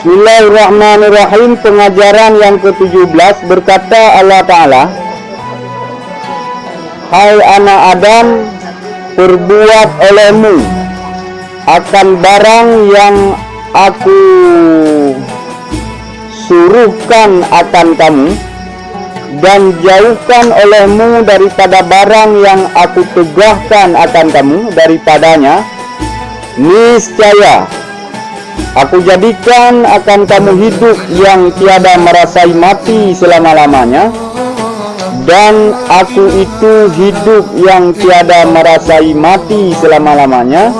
Bismillahirrahmanirrahim. Pengajaran yang ke-17, berkata Allah Ta'ala, hai anak Adam, perbuat olehmu akan barang yang aku suruhkan akan kamu, dan jauhkan olehmu daripada barang yang aku tegahkan akan kamu daripadanya. Niscaya aku jadikan akan kamu hidup yang tiada merasai mati selama-lamanya, dan aku itu hidup yang tiada merasai mati selama-lamanya.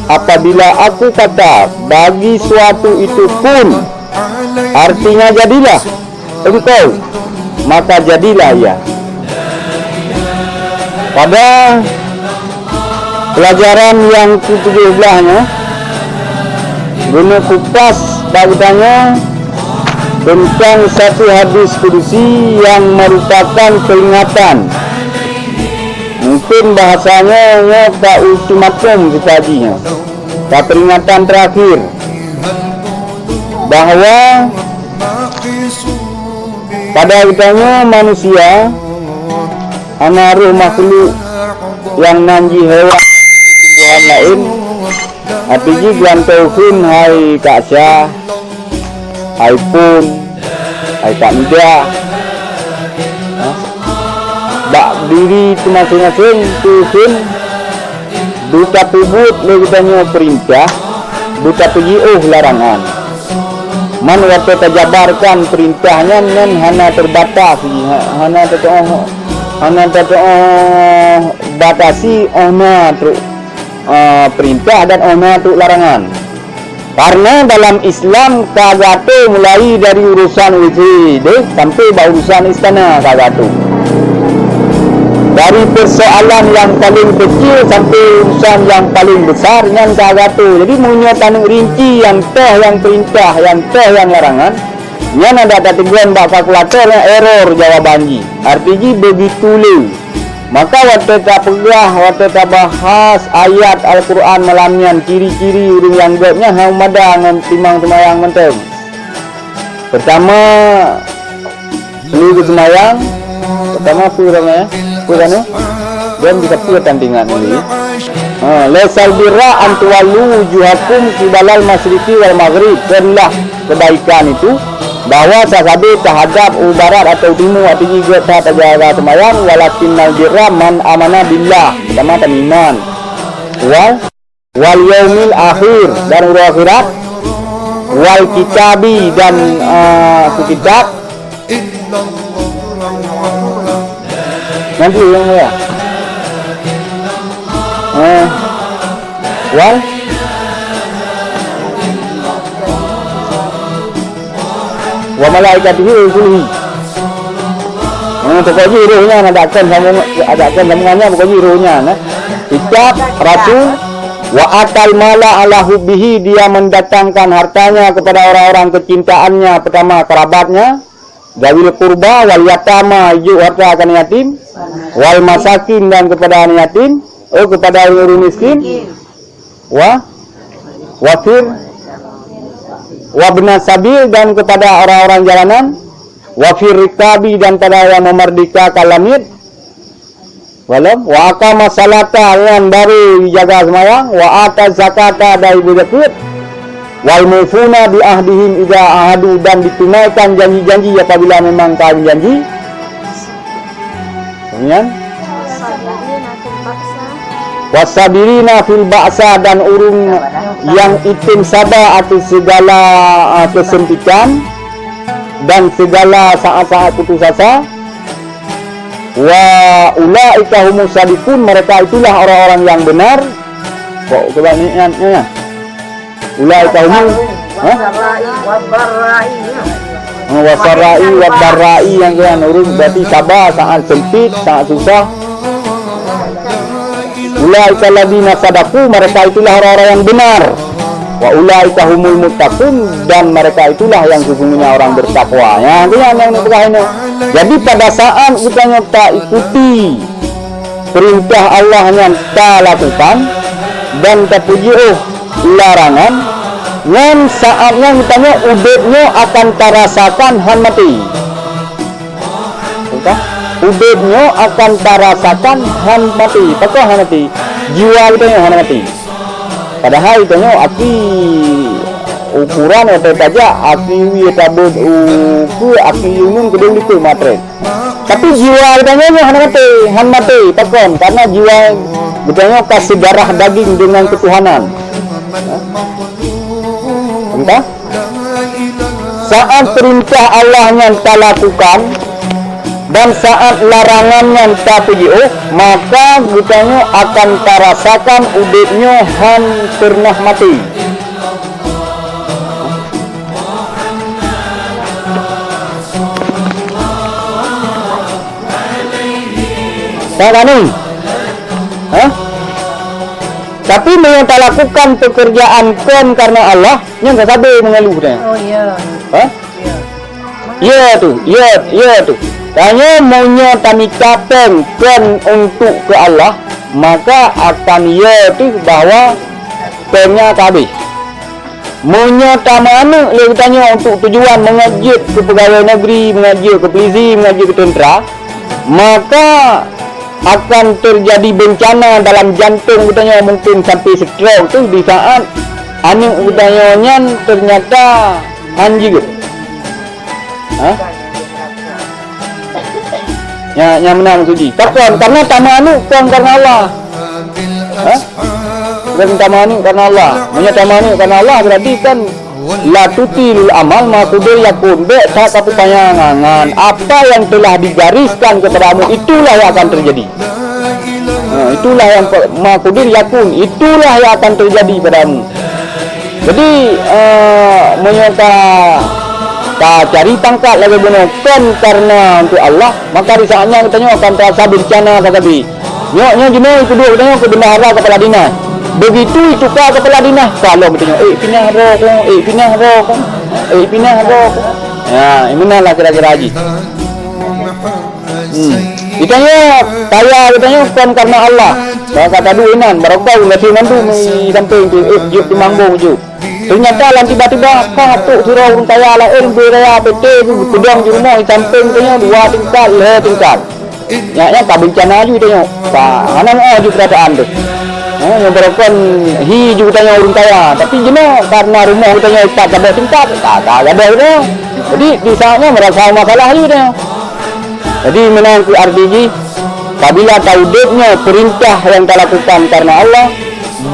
Apabila aku kata bagi suatu itu kun, artinya jadilah engkau, maka jadilah ia. Pada pelajaran yang ke-17-nya, guna kupas bahagiannya tentang satu hadis kudusi yang merupakan peringatan. Mungkin bahasanya tak ultimatum dikajinya, tak peringatan terakhir, bahawa pada akhirnya manusia anaruh makhluk yang nanji hewan tumbuhan lain. Artinya gantaukin hai Kak Syah, hai Pun, hai Kak Nida, bak diri itu masing-masing tuhin duta pubut legitanya perintah, duta pejiuh larangan. Man waktu terjabarkan perintahnya nan hana terbatas, hana batasi ona terus perintah dan ona tu larangan. Karena dalam Islam kagato mulai dari urusan wajib sampai urusan istana kagato. Dari persoalan yang paling kecil sampai urusan yang paling besar yang kagato. Jadi menyatakan rinci yang teh yang perintah, yang teh yang larangan. Yang ada kategori bak kalkulator error jawabannya. Artinya begitu le. Maka waktu tak pegah, waktu tak bahas ayat Al-Quran malamnya, ciri-ciri urung yang gapnya hamada dengan timang semayang menteng. Pertama, seluruh semayang. Pertama, purana, dan bisa pura tandingan ini. Lesal birra antuwalu wujuhakum kibalal masyriki wal maghrib. Inilah kebaikan itu, bahwa sahabat terhadap barat atau timur atau juga tak terjaga semayang. Walakinnal birra man amana billah, sama iman wal yaumil akhir, dan hari akhirat, wal kitabi, dan kitab. Nanti yang ya wal wa malaikatihi wa rusulihi. Pokoknya rohnya adakan sambungannya, pokoknya rohnya kitab, rasul. Wa atal mala ala hubbihi, dia mendatangkan hartanya kepada orang-orang kecintaannya. Pertama kerabatnya, zawil qurba wal yatama, ijuk harta akan yatim, wal masakin, dan kepada yatim, kepada orang miskin, wafir wabna sabil, dan kepada orang-orang jalanan, wafir rikabi, dan pada yang memerdekakan lamit, wa aqama salata, yang baru dijaga semayang, wa ata zakata, dari zakat, wal mufuna bi ahdihim idza ahadu, dan ditunaikan janji-janji apabila memang kami janji. Kemudian wasabirina fil ba'sa, dan urung yang itim sabar atas segala kesempitan dan segala saat-saat putus asa. Wa ulaika humus shadiqun, mereka itulah orang-orang yang benar. Kok coba niatnya? Ulaika humul wasarai wabarai, yang kan urung berarti sabar saat sempit, saat susah. Ulaika ladina sadaku, mereka itulah orang-orang yang benar. Wa ulaika humul muttaqun, dan mereka itulah yang sesungguhnya orang bertakwa. Ya, itu yang ini. Jadi pada saat kita tak ikuti perintah Allah yang kita lakukan dan terpuji larangan, ngan saatnya ditanya udipnya akan terasakan han mati. Entah? Udipnya akan terasakan han mati. Apa han mati? Jiwa ditanya han mati. Padahal ditanya aki ukuran atau saja aki wi tabut ku aki unung kedung itu matre. Tapi jiwa ditanya han mati takon karena jiwa ditanya kasih darah daging dengan ketuhanan. Entah? Saat perintah Allah yang kita lakukan dan saat larangan yang kita tuju, maka ditanya akan terasakan udipnya han pernah mati. Tak ni? Hah? Tapi yang tak lakukan pekerjaan kan karena Allah, yang tak sabar mengeluh dia. Oh ya. Hah? Ya tu. Tanya maunya tamika kan untuk ke Allah, maka akan ya tu bahawa pennya habis. Maunya tamana le tanya untuk tujuan mengajit ke pegawai negeri, mengajit ke polisi, mengajit ke tentera, maka akan terjadi bencana dalam jantung katanya mungkin sampai stroke tu di saat anak katanya ternyata anjing. Hah? Yang menang suci. Takkan karena tamanu kan karena Allah. Hah? Bukan tamanu karena Allah. Tamanu karena Allah berarti kan la tutilul amal makudir yakun be tak tapi tayangan apa yang telah digariskan kepadamu itulah yang akan terjadi. Itulah yang makudir yakun, itulah yang akan terjadi padamu. Jadi menyata tak cari pangkat lagi benar kan karena untuk Allah, maka di saatnya katanya akan terasa bencana tetapi nyoknya jenis itu dua katanya ke bendahara kepala dinas. Begitu juga kepala dinas kalau bertanya pindah roh. Ya, ini lah kira-kira haji. Ditanya katanya kan karena Allah. Kata duinan barokah nasi mandu mi samping tu juk di manggung juk. Ternyata lan tiba-tiba katuk surau urang kaya lah beraya PT pedang di rumah di samping tanya 2 tingkat, 3 tingkat. Nyaknya tak bencana ju tanya. Pak anak ju keadaan tu. Yang berokon hiju tanya urang kaya, tapi jenak karena rumah tanya tak ada tingkat, tak ada itu. Jadi di saatnya merasa masalah ju tanya. Jadi menang ke RDG apabila taudibnya perintah yang kita lakukan karena Allah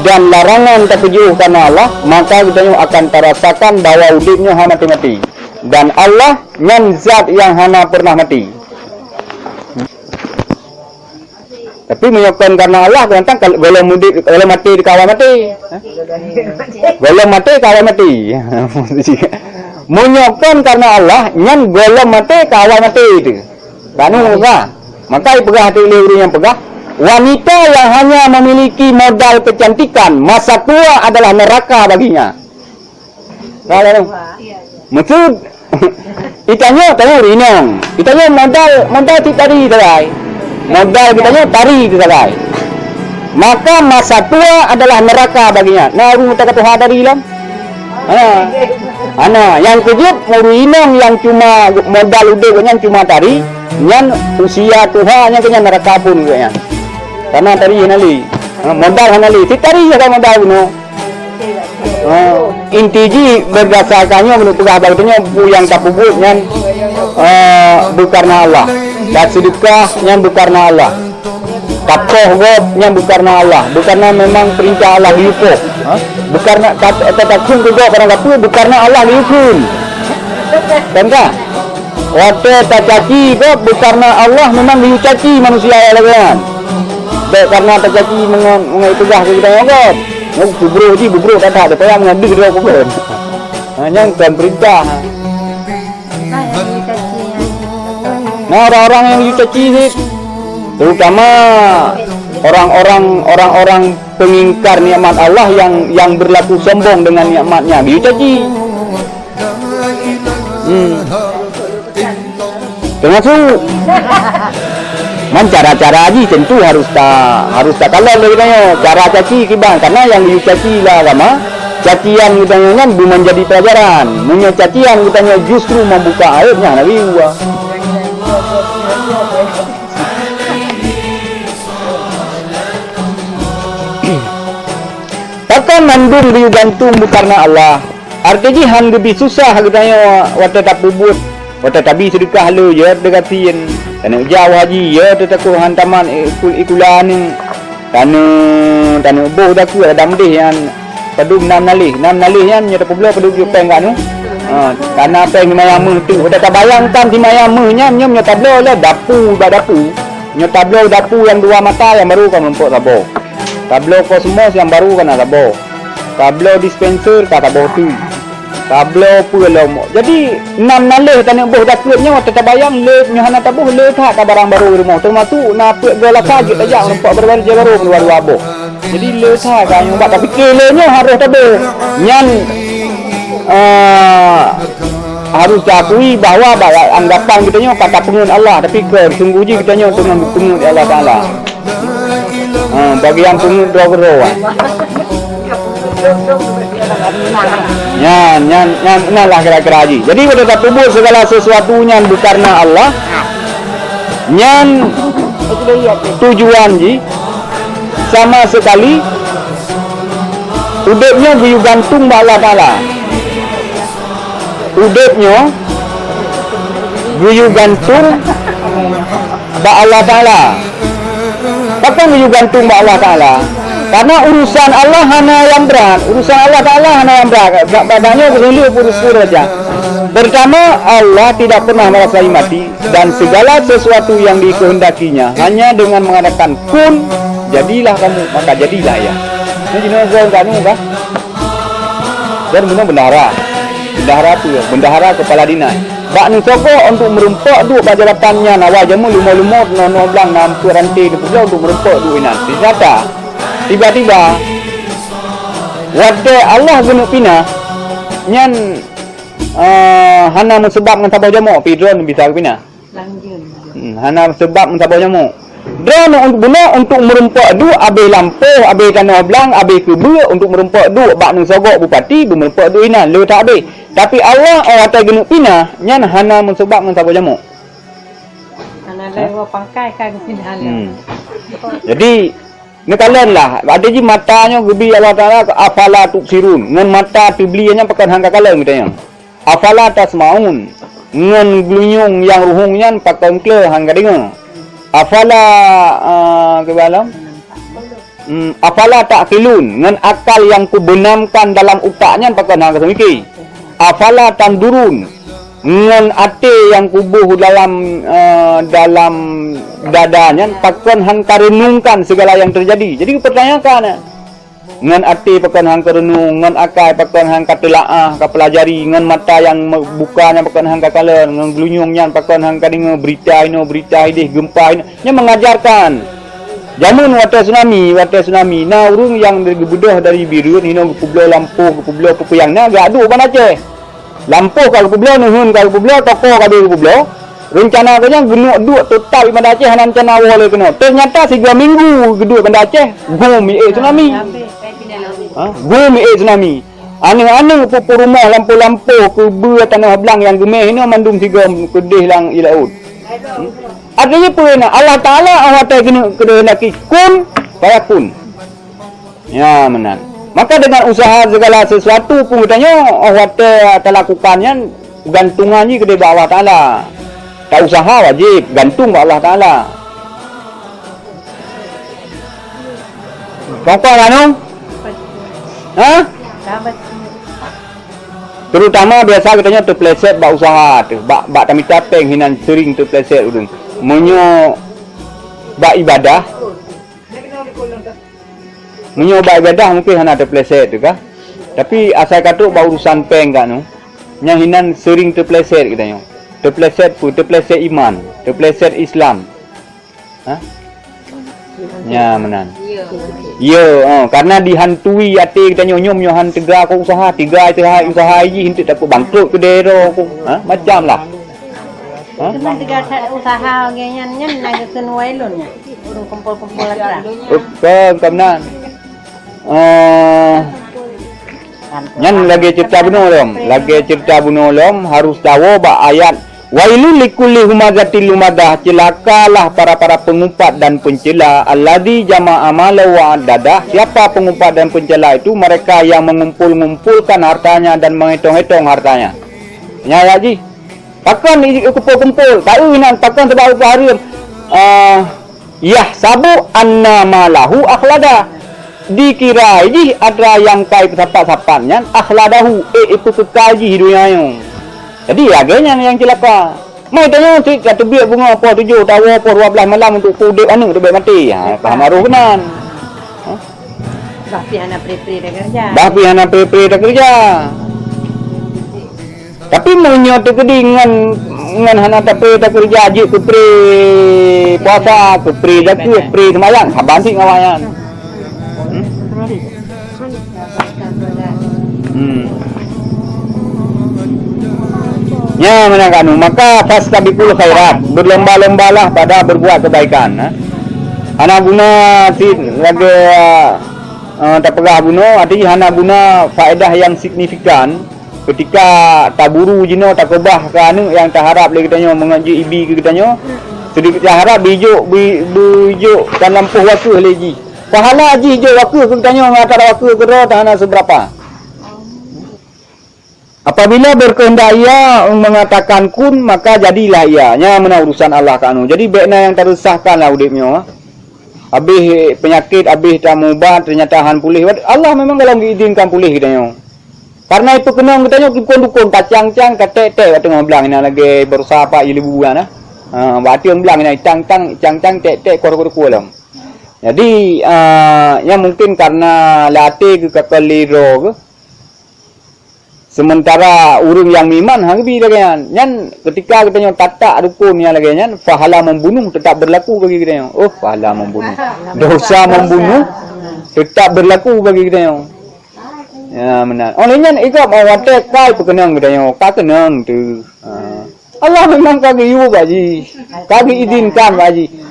dan larangan tertuju karena Allah, maka kita akan terasakan bahawa udibnya hana mati. Dan Allah yang zat yang hana pernah mati. Tapi menyokong karena Allah tentang kalau mati di kawal mati. Kalau mati kawal mati. Menyokong karena Allah yang golong mati kawal mati itu. Kan maka pegah hati orang yang pegah. Wanita yang hanya memiliki modal kecantikan, masa tua adalah neraka baginya. Kalau maksud itanya rinang. Itanya modal tari terai. Modal kitanya tari terai. Maka masa tua adalah neraka baginya. Nah, rumah kata Tuhan dari ilam. Yang kejut rinang yang cuma modal udahnya cuma tari, yang usia Tuhan yang kena neraka pun kayaknya. Karena tari hanali, modal hanali, tari juga modal no. Intiji berdasarkannya menurut pegawainya yang tak pupuknya bukarna Allah, dan sedekahnya bukarna Allah, takohnya bukarna Allah, bukarna memang perintah Allah dihukum, bukarna takun juga karena kata bukarna Allah dihukum, kan? Waktu tak caci ke bukarna Allah memang diucaci manusia elegan. Baik karena tak caci mengikutlah kita ngokot. Bubro tak ada payah mengambil dia pun. Hanya kan perintah. Nah orang-orang yang diucaci ni, terutama orang-orang pengingkar nikmat Allah yang berlaku sombong dengan nikmatnya diucaci. Termasuk cara-cara haji tentu harus tak kalau lebihnya cara caci kibang karena yang dicaci lah agama cacian katanya kan menjadi pelajaran. Munya cacian katanya justru membuka aibnya Nabi gua. Takkan mandum dia gantung karena Allah. Artinya han lebih susah katanya wata tak bubut. Wata tabi sedekah lu je dekatin. Tanah jauh haji ya tetaku hantaman ikulan tanah boh dak ku ada mdih yang padum 6 nalih yang nya tak pula padum ju peng kan. Karena peng mayam tu wata tak bayangkan di mayam nya nya tablo lah dapu nya tablo dapu yang dua mata yang baru kan empuk sabo. Tablo kosmos yang baru kan sabo. Tablo dispenser kata botu. Tablo pulau. Jadi 6 nalih tanah boh dakutnya wata tak bayang le nya hana tabuh le tak barang baru rumah termasuk na pe gelak saja tajak nampak berbaris baru keluar wabo. Jadi le tak kan yang tak fikir le nya harus tabe. Nyan harus diakui bahawa anggapan kita nya kata pengun Allah tapi sungguh je kita nya dengan pengun Allah Taala. Bagi yang pengun dua Nyan lah kira-kira haji. Jadi pada tak tubuh segala sesuatunya bukan karena Allah. Nyan tujuan ji sama sekali udepnya biu gantung ba Allah Taala. Udepnya biu gantung ba Allah Taala. Apa biu gantung ba Allah Taala? Karena urusan Allah hana yang berat, urusan Allah Taala hana yang berat. Badannya berhulu purus-purus saja. Pertama, Allah tidak pernah merasai mati dan segala sesuatu yang dikehendakinya hanya dengan mengatakan kun, jadilah kamu, maka jadilah ya. Ini jenis kamu kan? Dan benar bendahara tu, bendahara kepala dinas. Bak ni sokok untuk merempak duit bajaratannya nawajamu lumur-lumur no blang nampu rantai tu untuk merempak duit nanti. Ternyata tiba-tiba wada Allah guna pina nyan hana sebab dengan tabau jamu pidron bisa pina hana sebab dengan tabau jamu drone guna untuk merempak du abe lampu abe tanah blang abe kubu untuk merempak du bak nang sogok bupati merempak du ina le tak abe tapi Allah wada guna pina nyan hana sebab dengan tabau jamu hana lewa pangkai kan sini jadi ni kalian lah ada je matanya gebi Allah Taala afala tuksirun ngan mata tiblianya pakan hangka kalian katanya afala tasmaun ngan glunyung yang ruhungnya pakan kle hangka dengar afala ke dalam afala ta'qilun ngan akal yang kubenamkan dalam utaknya pakan hangka semiki afala tandurun ngan ate yang kubuh dalam dadanya pakan hangka renungkan segala yang terjadi. Jadi pertanyakan ngan ate pakan hangka renung ngan akai pakan hangka telaah ka pelajari ngan mata yang bukanya pakan hangka kalen ngan glunyungnya pakan hangka dengar berita ini gempa ini nya mengajarkan jamun wata tsunami na urung yang bergebudah dari birun hino ke pulau Lampu ke pulau Pepuyangna gaduh ban Aceh Lampu kalau pulau nuhun kalau pulau toko kalau pulau rencana katanya gunuk duit total Banda Aceh hanan rencana awal kena ternyata 3 minggu kedua Banda Aceh gumi tsunami tsunami aneh-aneh pupu rumah lampu-lampu kubu tanah belang yang gemeh ini mandum 3 kedih lang ilaut artinya pun Allah Taala awak kena kehendaki kun fayakun ya menan. Maka dengan usaha segala sesuatu pun katanya Allah Ta'ala lakukannya gantungannya kepada Allah Ta'ala. Tak usaha wajib gantung kepada Allah Ta'ala. Kau anu? Ha? Terutama biasa katanya terpleset bak usaha tu. Bak kami tapeng hinan sering terpleset udung. Menyo bak ibadah. Menyoba ibadah mungkin hana terpleset tu kah? Tapi asal kata urusan peng kat tu, yang hinan sering terpleset katanya. Terpleset pun, terpleset iman, terpleset Islam. Ha? Ya menan. Ya, karena dihantui hati katanya nyom han tegak ko usaha, usaha ini hintu tak bangkrut ke daerah ko. Ha? Macam lah. Ha? Cuma tiga usaha gengnya nak kena wailun. Urung kumpul-kumpul lah. Kemenan. Nyan lagi cerita bunuh lom. Lagi cerita bunuh lom harus tahu ba ayat wailul likulli humazatil lumadah, celakalah para pengumpat dan pencela alladzi jama'a malahu wa addadah. Siapa pengumpat dan pencela itu? Mereka yang mengumpul-ngumpulkan hartanya dan menghitung-hitung hartanya. Ya haji. Takkan kumpul-kumpul, tahu nan takkan sebab apa hari sabu anna malahu akhlada. Dikira ji ada yang kai sapat-sapatnya akhladahu itu kekaji hidupnya. Jadi agaknya yang celaka. Mai tanya cik kata biar bunga apa 7 tahun apa 12 malam untuk kudip anu dia mati. Ha faham aruh kenan. Bapi anak pri-pri dah kerja. Bapi anak pri-pri dah kerja. Tapi munyo tu kedingan ngan hana tapi dah kerja je ke pri puasa ke pri zakat ke pri sembahyang haban sik ngawayan. Ya menangkanu maka fastabiqul khairat, berlomba-lombalah pada berbuat kebaikan. Hana guna si lagi tak pegah guna artinya hana guna faedah yang signifikan ketika taburu jino tak kebah ke anu yang tak harap lagi katanya mengaji ibi ke katanya sedikit harap bijuk dan lampuh waktu lagi. Pahala haji je waktu ke katanya ngata waktu ke tak hana seberapa. Apabila berkehendak ia mengatakan kun maka jadilah ianya mana urusan Allah kanu. Jadi baiknya yang teresahkanlah udipnya. Habis penyakit, habis tak mubat ternyata han pulih. Allah memang kalau diizinkan pulih katanya. Karena itu kena katanya dukun-dukun kacang-cang katek-tek waktu ngablang ini lagi berusaha apa ili bubuan waktu yang bilang ini cang-cang tek-tek kor-kor-kor. Jadi yang mungkin karena latih ke kakaliro ke sementara urung yang miman hangbi lagian nyan ketika katanya tatak rukunnya lagian pahala membunuh tetap berlaku bagi katanya. Oh pahala membunuh, dosa membunuh tetap berlaku bagi katanya. Ya benar. Olehnya ikut awak kai perkenang katanya, ka kenang tu. Allah memang kagi yu baji, kagi izinkan baji.